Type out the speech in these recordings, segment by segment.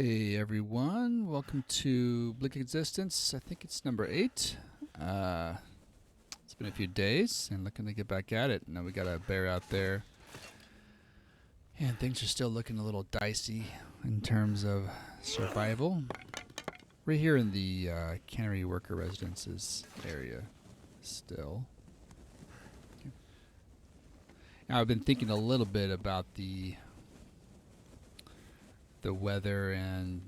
Hey everyone, welcome to Bleak Existence. I think it's number 8. It's been a few days and looking to get back at it. Now we got a bear out there, and things are still looking a little dicey in terms of survival. We're here in the cannery worker residences area still. Okay. Now I've been thinking a little bit about the weather and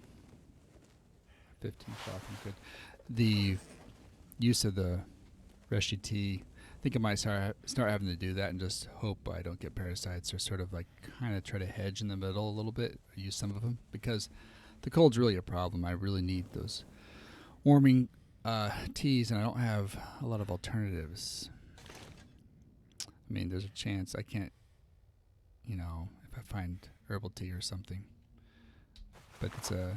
15 o'clock. Good. The use of the Reshi tea. I think I might start having to do that and just hope I don't get parasites, or sort of like kind of try to hedge in the middle a little bit, or use some of them, because the cold's really a problem. I really need those warming teas, and I don't have a lot of alternatives. I mean, there's a chance I can't, if I find herbal tea or something. But it's a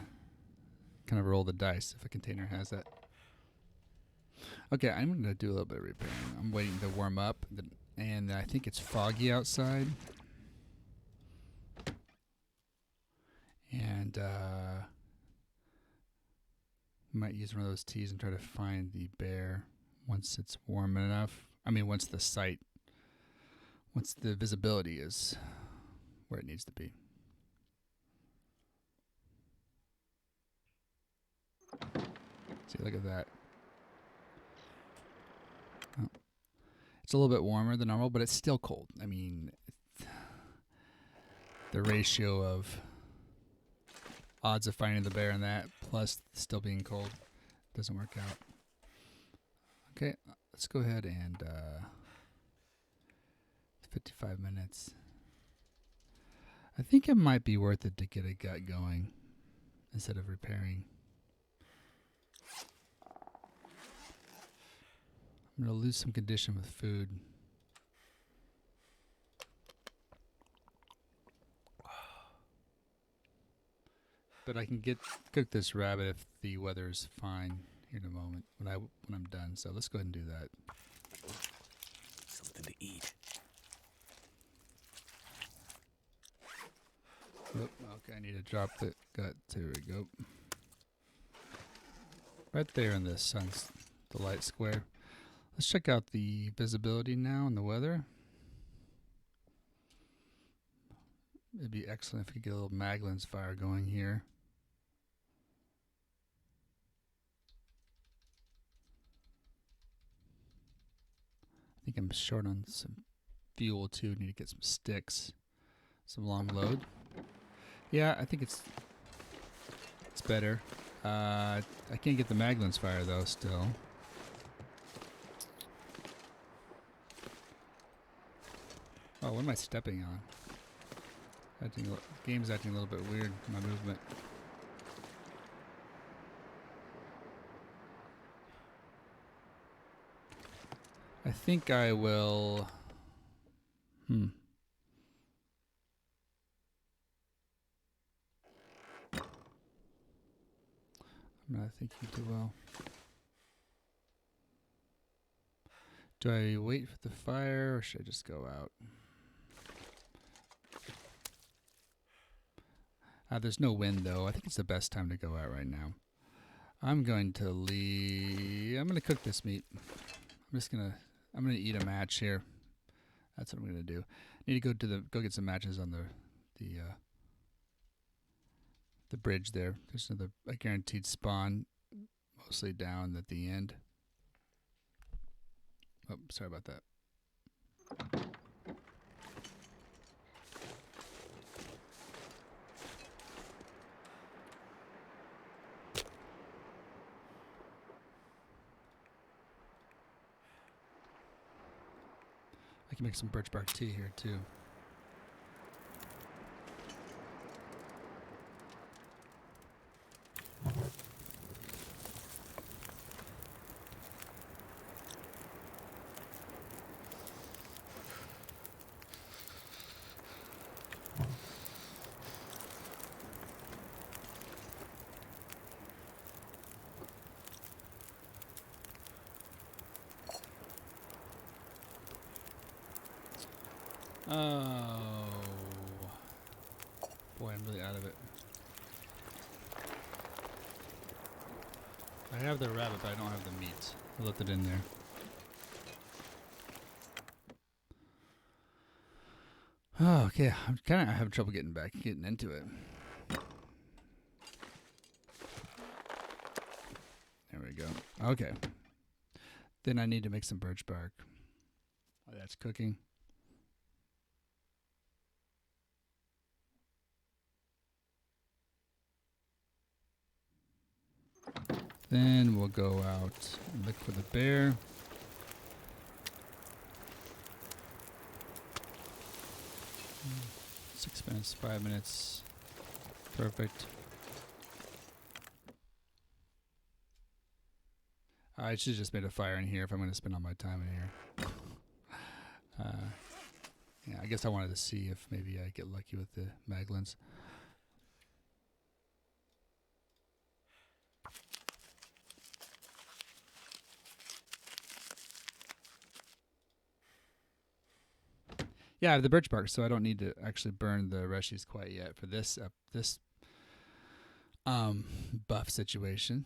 kind of roll the dice if a container has that. Okay, I'm going to do a little bit of repairing. I'm waiting to warm up, and I think it's foggy outside. And might use one of those teas and try to find the bear once it's warm enough. I mean, once the visibility is where it needs to be. See, look at that. Oh. It's a little bit warmer than normal, but it's still cold. I mean, the ratio of odds of finding the bear in that plus still being cold doesn't work out. Okay, let's go ahead and 55 minutes. I think it might be worth it to get a gut going instead of repairing. I'm going to lose some condition with food. But I can cook this rabbit if the weather's fine here in a moment when I'm done. So let's go ahead and do that. Something to eat. Oh, okay, I need to drop the gut. There we go. Right there in the light square. Let's check out the visibility now and the weather. It'd be excellent if we could get a little Maglin's fire going here. I think I'm short on some fuel too. Need to get some sticks, some long load. Yeah, I think it's better. I can't get the Maglin's fire though still. Oh, what am I stepping on? Game's acting a little bit weird, my movement. I think I will... I'm not thinking too well. Do I wait for the fire, or should I just go out? There's no wind though. I think it's the best time to go out right now. I'm going to cook this meat. I'm gonna eat a match here. That's what I'm gonna do. Need to go get some matches on the bridge there. There's a guaranteed spawn, mostly down at the end. Oh, sorry about that. I can make some birch bark tea here too. Oh, boy, I'm really out of it. I have the rabbit, but I don't have the meat. I left it in there. Oh, okay. I'm kind of having trouble getting into it. There we go. Okay. Then I need to make some birch bark. Oh, that's cooking. Then we'll go out and look for the bear. Mm, 6 minutes, 5 minutes. Perfect. I should have just made a fire in here if I'm going to spend all my time in here. Yeah, I guess I wanted to see if maybe I get lucky with the maglins. Yeah, I have the birch bark, so I don't need to actually burn the reshies quite yet for this buff situation.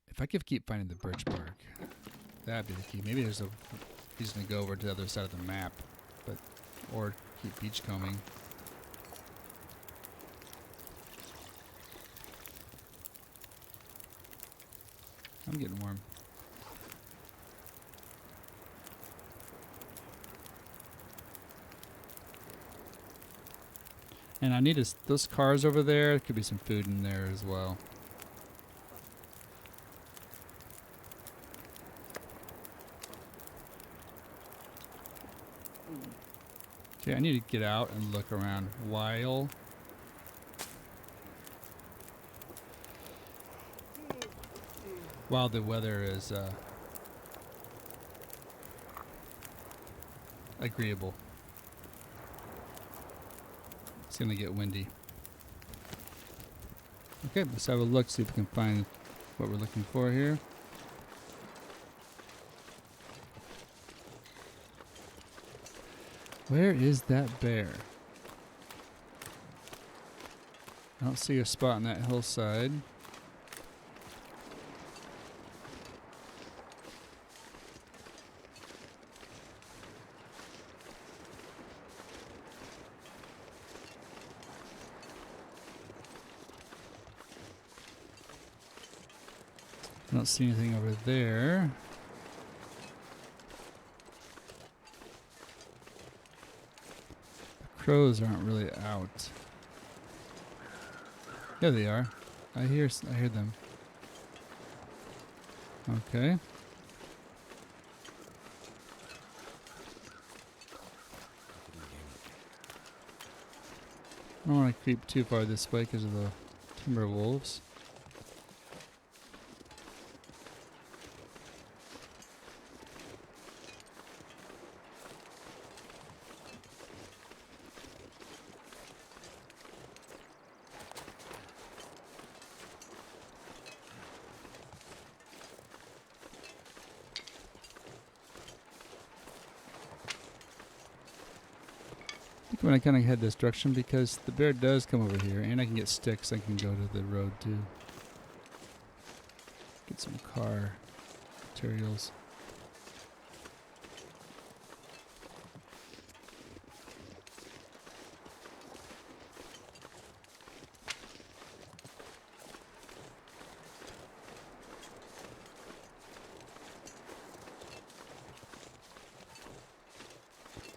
If I could keep finding the birch bark, that'd be the key. Maybe there's a reason to go over to the other side of the map, but or keep beachcombing. I'm getting warm. And I need those cars over there. There could be some food in there as well. Okay, I need to get out and look around while the weather is agreeable. It's gonna get windy. Okay, let's have a look, see if we can find what we're looking for here. Where is that bear? I don't see a spot on that hillside. I don't see anything over there. The crows aren't really out. There they are. I hear them. Okay. I don't want to creep too far this way because of the timber wolves. I'm going to kind of head this direction because the bear does come over here, and I can get sticks. I can go to the road too. Get some car materials.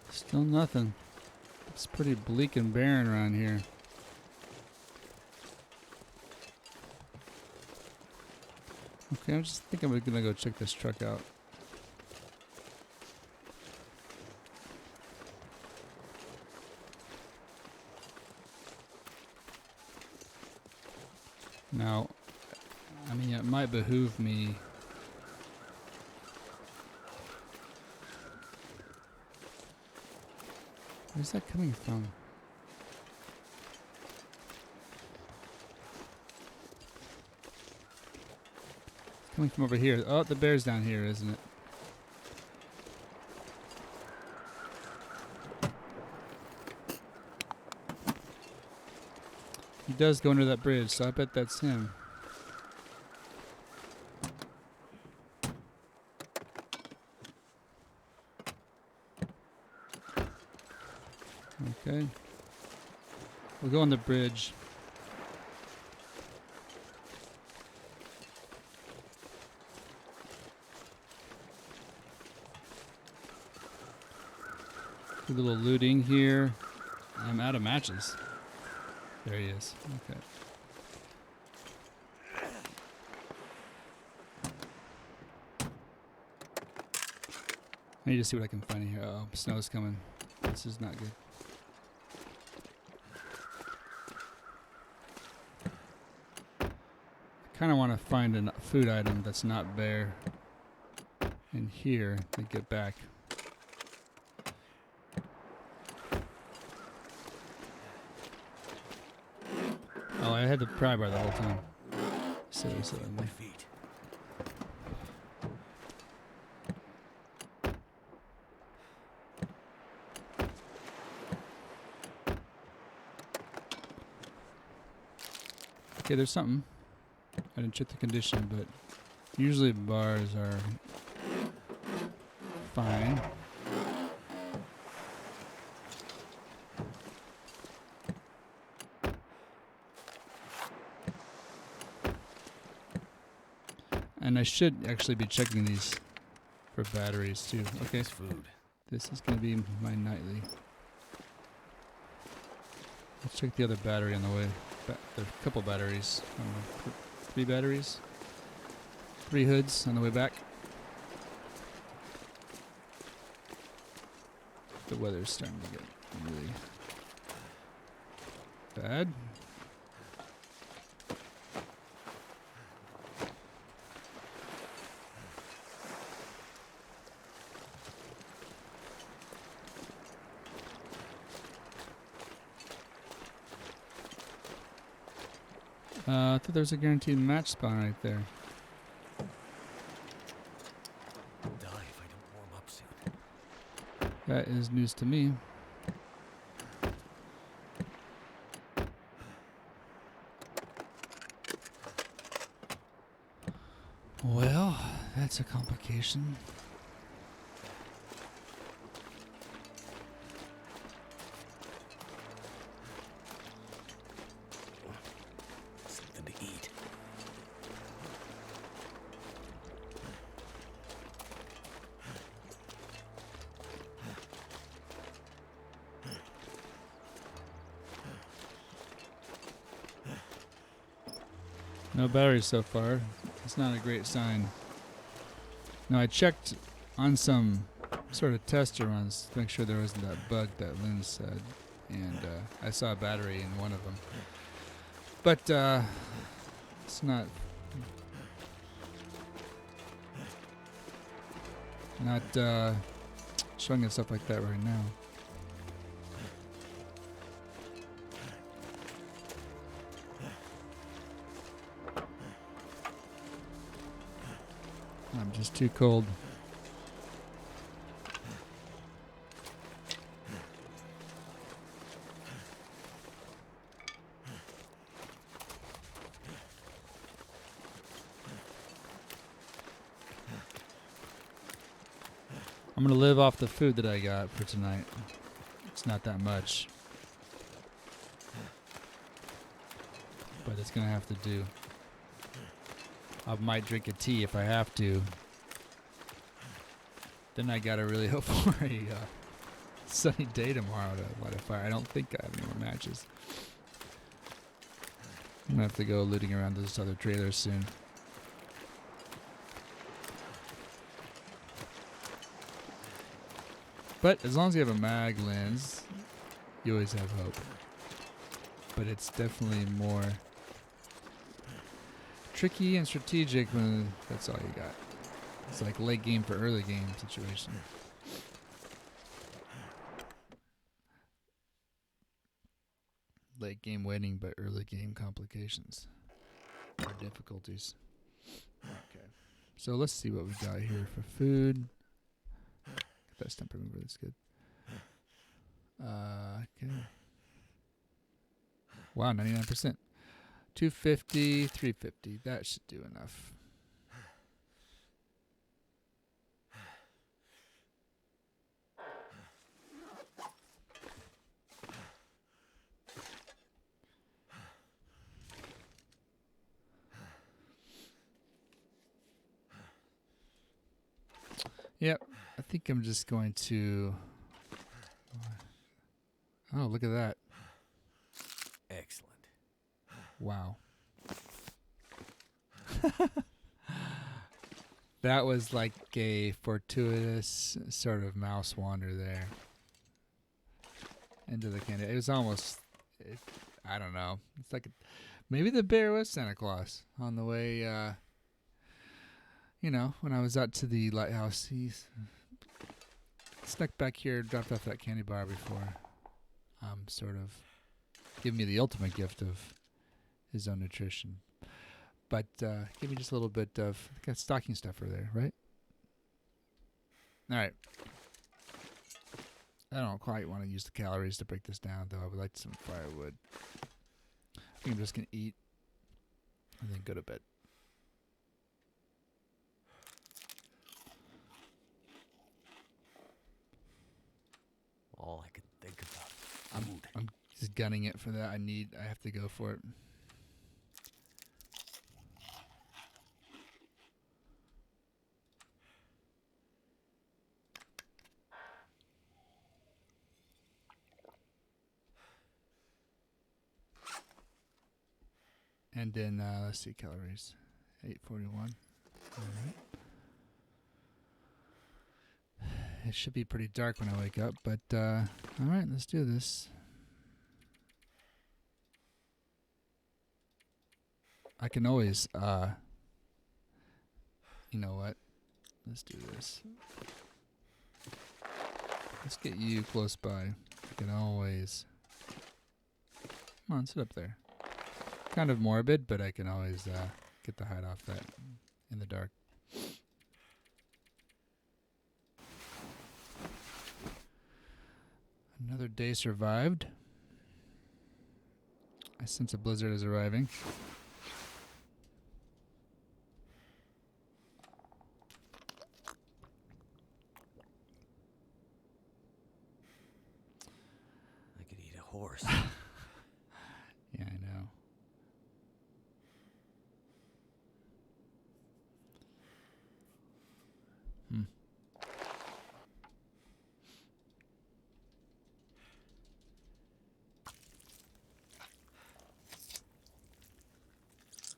Still nothing. It's pretty bleak and barren around here. Okay, I just think I'm gonna go check this truck out. Now, I mean, it might behoove me. Where's that coming from? It's coming from over here. Oh, the bear's down here, isn't it? He does go under that bridge, so I bet that's him. Okay. We'll go on the bridge. Do a little looting here. I'm out of matches. There he is. Okay. I need to see what I can find in here. Oh, snow's coming. This is not good. I kind of want to find a food item that's not there in here and get back. Oh, I had the pry bar the whole time. Silly. My feet. Okay, there's something. I didn't check the condition, but usually bars are fine. And I should actually be checking these for batteries too. Okay, Food. this is going to be my nightly. Let's check the other battery on the way. There's a couple batteries. 3 batteries. 3 hoods on the way back. The weather's starting to get really bad. I thought there was a guaranteed match spawn right there. I'll die if I don't warm up soon. That is news to me. Well, that's a complication. Something to eat. No batteries so far. It's not a great sign. Now I checked on some sort of tester runs to make sure there wasn't that bug that Lynn said, and I saw a battery in one of them. But it's not showing us stuff like that right now. I'm just too cold. I'm gonna live off the food that I got for tonight. It's not that much, but it's gonna have to do. I might drink a tea if I have to. Then I gotta really hope for a sunny day tomorrow to light a fire. I don't think I have any more matches. I'm gonna have to go looting around those other trailers soon. But as long as you have a mag lens, you always have hope. But it's definitely more tricky and strategic when that's all you got. It's like late game for early game situation. Late game winning, but early game complications or difficulties. Okay. So let's see what we got here for food. Get that stump remover, that's good. Okay. Wow, 99%. 250, 350. That should do enough. I think I'm just going to... Oh, look at that. Excellent. Wow. That was like a fortuitous sort of mouse wander there. Into the candy. It was almost... I don't know. It's like... Maybe the bear was Santa Claus on the way... when I was out to the lighthouse, he snuck back here, dropped off that candy bar before sort of giving me the ultimate gift of his own nutrition. But give me just a little bit of stocking stuffer there, right? All right. I don't quite want to use the calories to break this down, though. I would like some firewood. I think I'm just going to eat and then go to bed. All I could think about. I'm just gunning it for that. I have to go for it. And then, let's see, calories. 841. All right. It should be pretty dark when I wake up, but all right, let's do this. I can always, you know what? Let's do this. Let's get you close by. I can always... Come on, sit up there. Kind of morbid, but I can always get the hide off that in the dark. Another day survived. I sense a blizzard is arriving. I could eat a horse. Yeah, I know.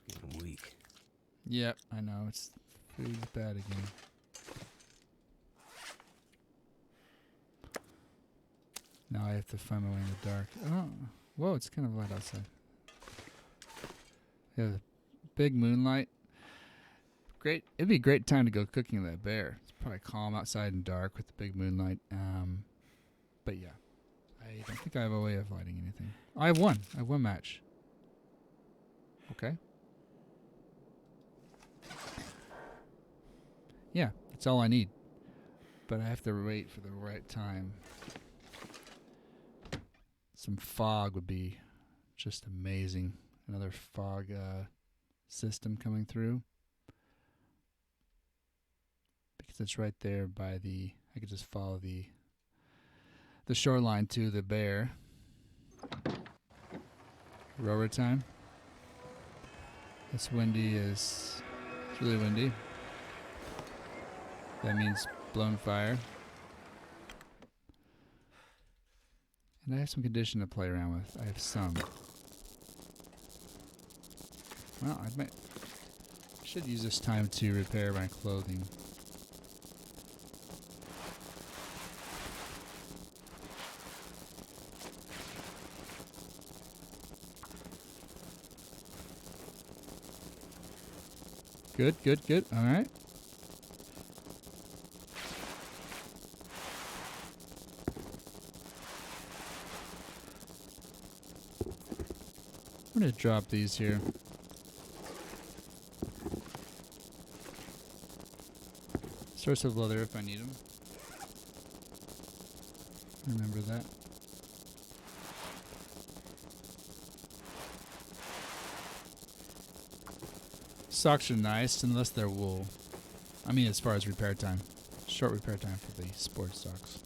Getting weak. Yep, I know. It's food's bad again. Now I have to find my way in the dark. Oh, whoa! It's kind of light outside. Yeah, big moonlight. Great. It'd be a great time to go cooking that bear. It's probably calm outside and dark with the big moonlight. But yeah, I don't think I have a way of lighting anything. I have one. I have one match. Okay. Yeah, that's all I need. But I have to wait for the right time. Some fog would be just amazing. Another fog system coming through. Because it's right there by the... I could just follow the shoreline to the bear. Rower time. It's windy. It's really windy. That means blown fire. And I have some condition to play around with. I have some. Well, I should use this time to repair my clothing. Good, good, good. All right. I'm going to drop these here. Source of leather if I need them. Remember that. Socks are nice unless they're wool. I mean, as far as repair time. Short repair time for the sports socks.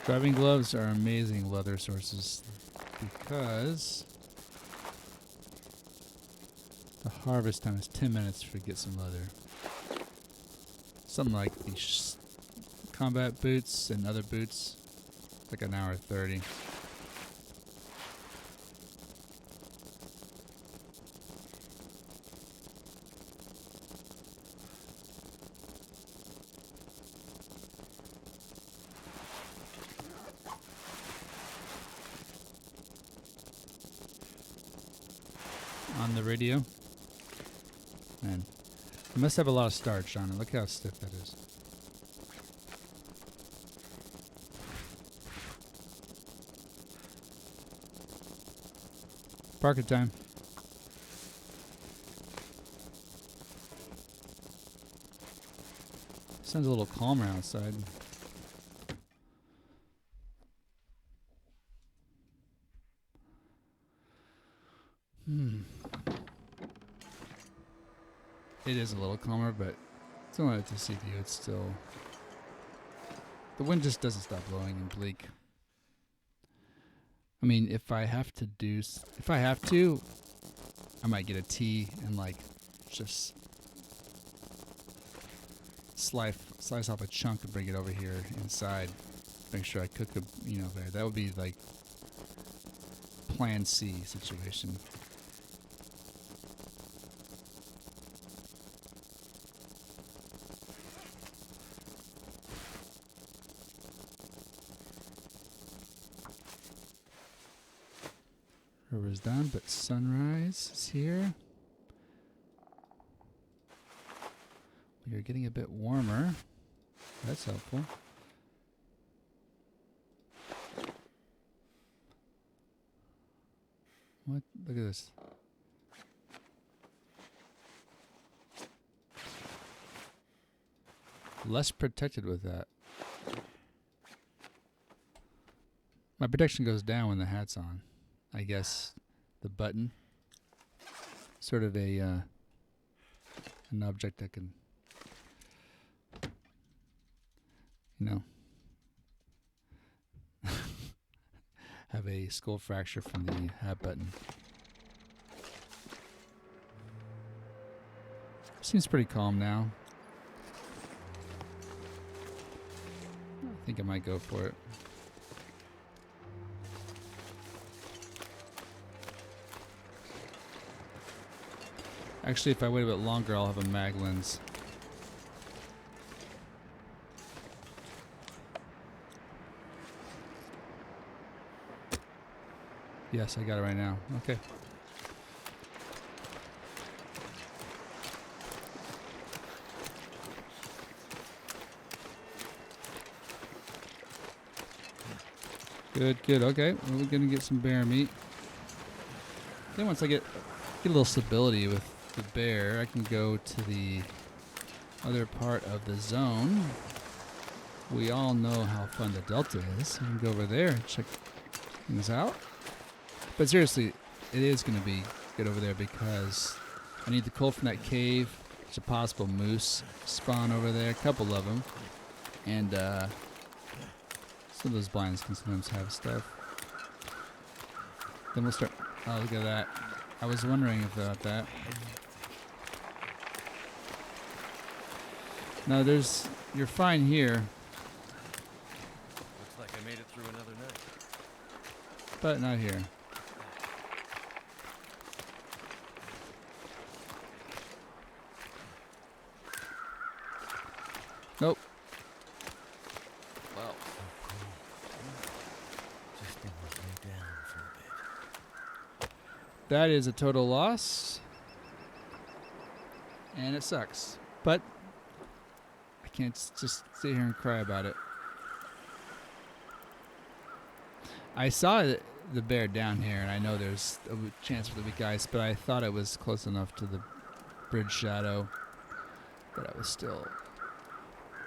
Driving gloves are amazing leather sources because harvest time is 10 minutes to get some leather. Something like these combat boots and other boots, like an hour 30. On the radio. Man, it must have a lot of starch on it. Look how stiff that is. Parker time. Sounds a little calmer outside. It is a little calmer, but it's only at the CPU. It's still... The wind just doesn't stop blowing in Bleak. I mean, if I have to, I might get a tea and like just slice off a chunk and bring it over here inside. Make sure I cook a, there. That would be like Plan C situation. River's done, but sunrise is here. We are getting a bit warmer. That's helpful. What? Look at this. Less protected with that. My protection goes down when the hat's on. I guess the button, sort of an object that can, have a skull fracture from the hat button. Seems pretty calm now. I think I might go for it. Actually, if I wait a bit longer, I'll have a mag lens. Yes, I got it right now. Okay. Good, good. Okay, well, we're gonna get some bear meat. Then once I get a little stability with the bear, I can go to the other part of the zone. We all know how fun the Delta is. I can go over there and check things out. But seriously, it is going to be good over there because I need the coal from that cave. There's a possible moose spawn over there, a couple of them. And some of those blinds can sometimes have stuff. Then we'll start... Oh, look at that. I was wondering about that. No, you're fine here. Looks like I made it through another night. But not here. Nope. Wow. So cool. Just been lay down for a bit. That is a total loss. And it sucks. But I can't just sit here and cry about it. I saw the bear down here, and I know there's a chance for the weak ice, but I thought it was close enough to the bridge shadow that I was still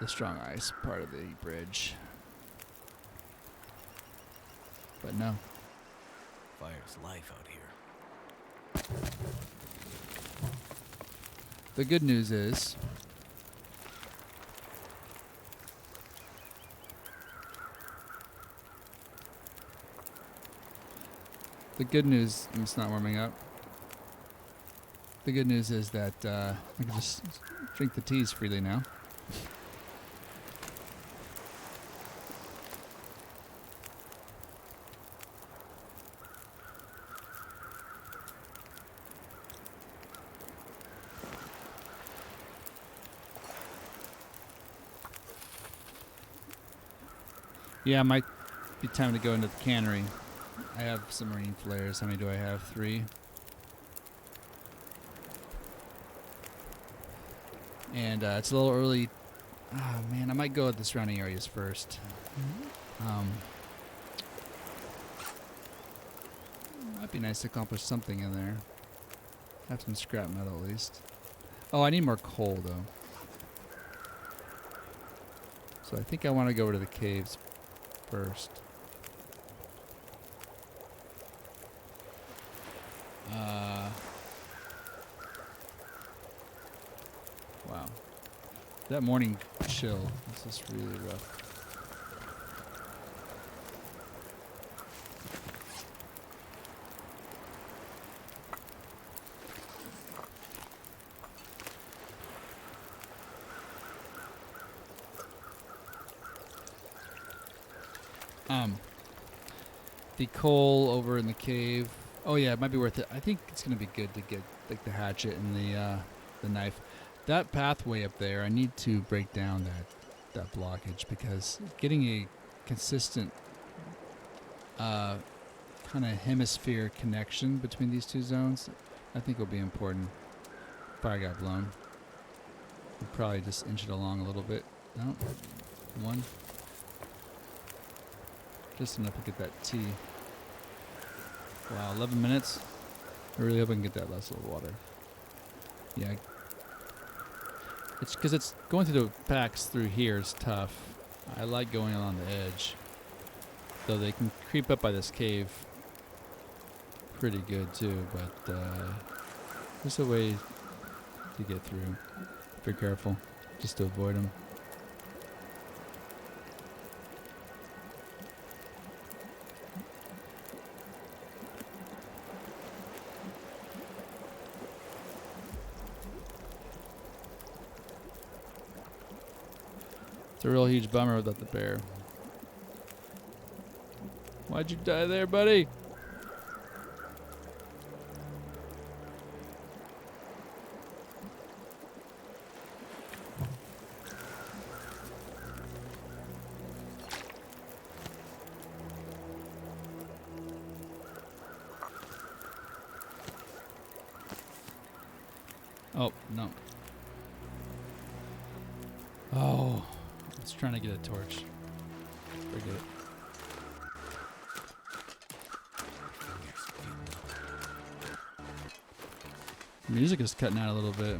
the strong ice part of the bridge. But no. Fire's life out here. The good news is it's not warming up. the good news is that I can just drink the teas freely now. Yeah, might be time to go into the cannery. I have some marine flares. How many do I have? 3. And it's a little early. Oh man, I might go with the surrounding areas first. Might be nice to accomplish something in there. Have some scrap metal at least. Oh, I need more coal though. So I think I want to go over to the caves first. Wow. That morning chill is just really rough. The coal over in the cave. Oh yeah, it might be worth it. I think it's gonna be good to get like the hatchet and the knife. That pathway up there, I need to break down that blockage because getting a consistent kind of hemisphere connection between these two zones, I think will be important. Fire got blown. We'll probably just inch it along a little bit. No, 1. Just enough to get that tea. Wow, 11 minutes. I really hope I can get that last little water. Yeah. It's because it's going through the packs through here is tough. I like going along the edge. Though they can creep up by this cave pretty good too, but there's a way to get through. Be careful, just to avoid them. It's a real huge bummer without the bear. Why'd you die there, buddy? Oh, no. Oh, I was trying to get a torch. Forget it. Music is cutting out a little bit.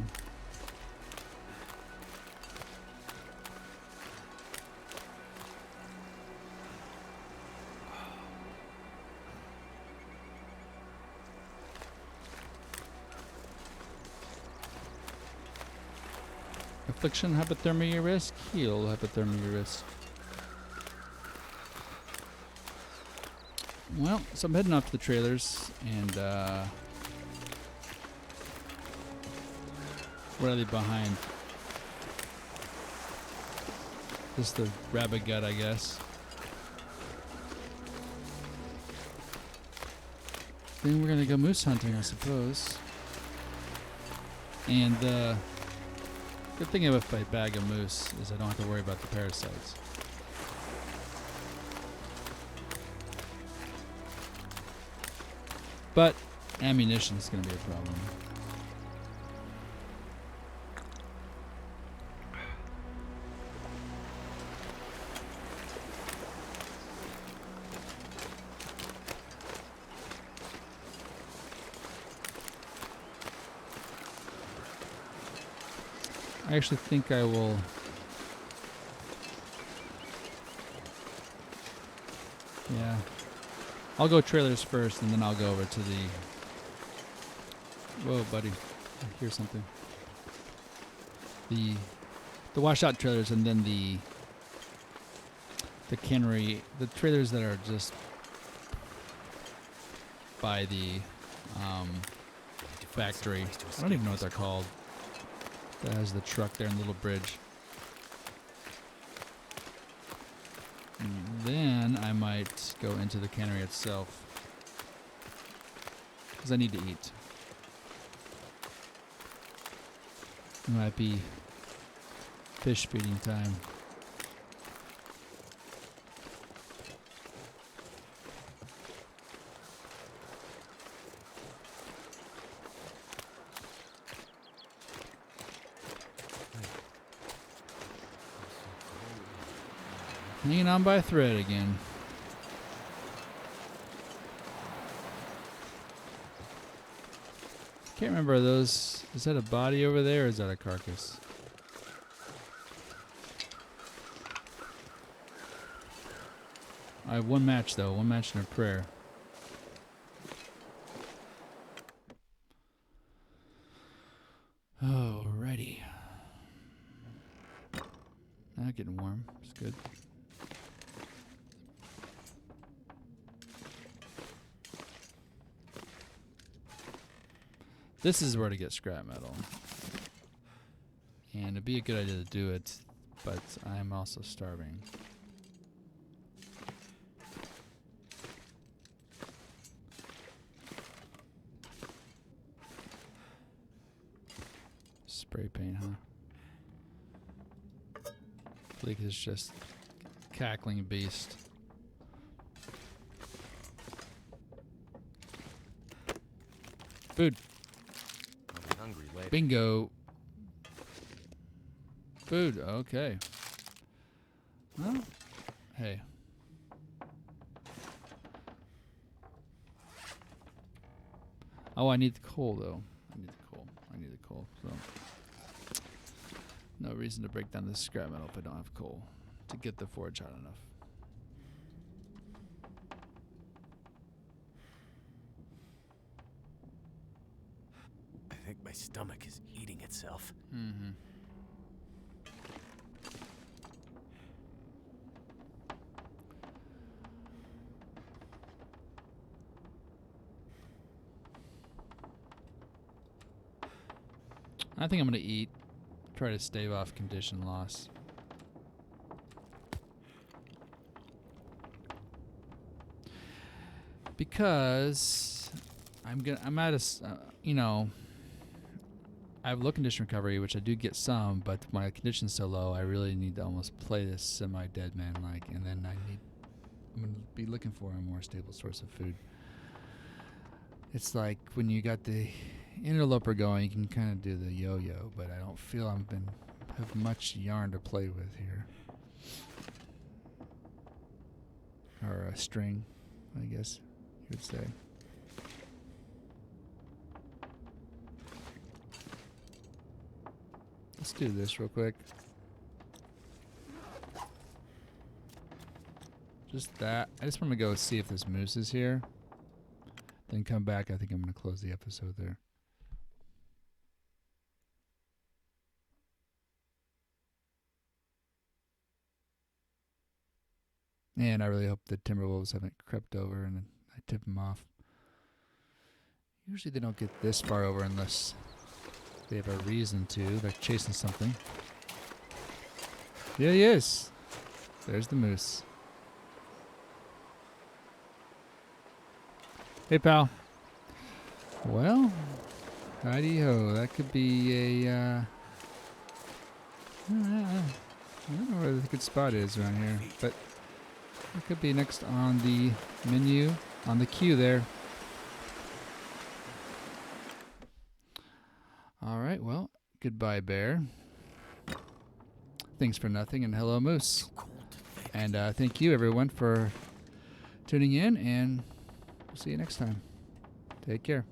Affliction, hypothermia risk, heal, hypothermia risk. Well, so I'm heading off to the trailers, and what are they behind? Just the rabbit gut, I guess. Then we're gonna go moose hunting, I suppose. And good thing if I bag a moose is I don't have to worry about the parasites. But ammunition is going to be a problem. I actually think I will. Yeah. I'll go trailers first, and then I'll go over to the... Whoa, buddy. I hear something. The washout trailers, and then the cannery. The trailers that are just by the factory. Someplace to I don't even know what escape they're called. That has the truck there and the little bridge. And then I might go into the cannery itself. Because I need to eat. It might be fish feeding time. Hanging on by a thread again. Can't remember, are those, is that a body over there or is that a carcass? I have one match though, one match and a prayer. Alrighty. Now getting warm, it's good. This is where to get scrap metal. And it'd be a good idea to do it, but I'm also starving. Spray paint, huh? Bleak is just cackling beast. Food. I'll be hungry later. Bingo. Food, okay. Well, hey. Oh, I need the coal, though. I need the coal, so... No reason to break down this scrap metal if I don't have coal to get the forge hot enough. I think my stomach is eating itself. Mm-hmm. I think I'm gonna eat. Try to stave off condition loss. Because I'm at a, you know, I have low condition recovery, which I do get some, but my condition's so low, I really need to almost play this semi-dead man like, and then I'm gonna be looking for a more stable source of food. It's like when you got the Interloper going, you can kind of do the yo-yo, but I don't feel have much yarn to play with here. Or a string, I guess you would say. Let's do this real quick. Just that. I just want to go see if this moose is here. Then come back. I think I'm going to close the episode there. And I really hope the Timberwolves haven't crept over and I tip them off. Usually they don't get this far over unless they have a reason to. They're chasing something. Yeah, he is. There's the moose. Hey, pal. Well, howdy-ho. That could be a... I don't know where the good spot is around here, but it could be next on the menu, on the queue there. All right, well, goodbye, bear. Thanks for nothing, and hello, moose. And thank you, everyone, for tuning in, and we'll see you next time. Take care.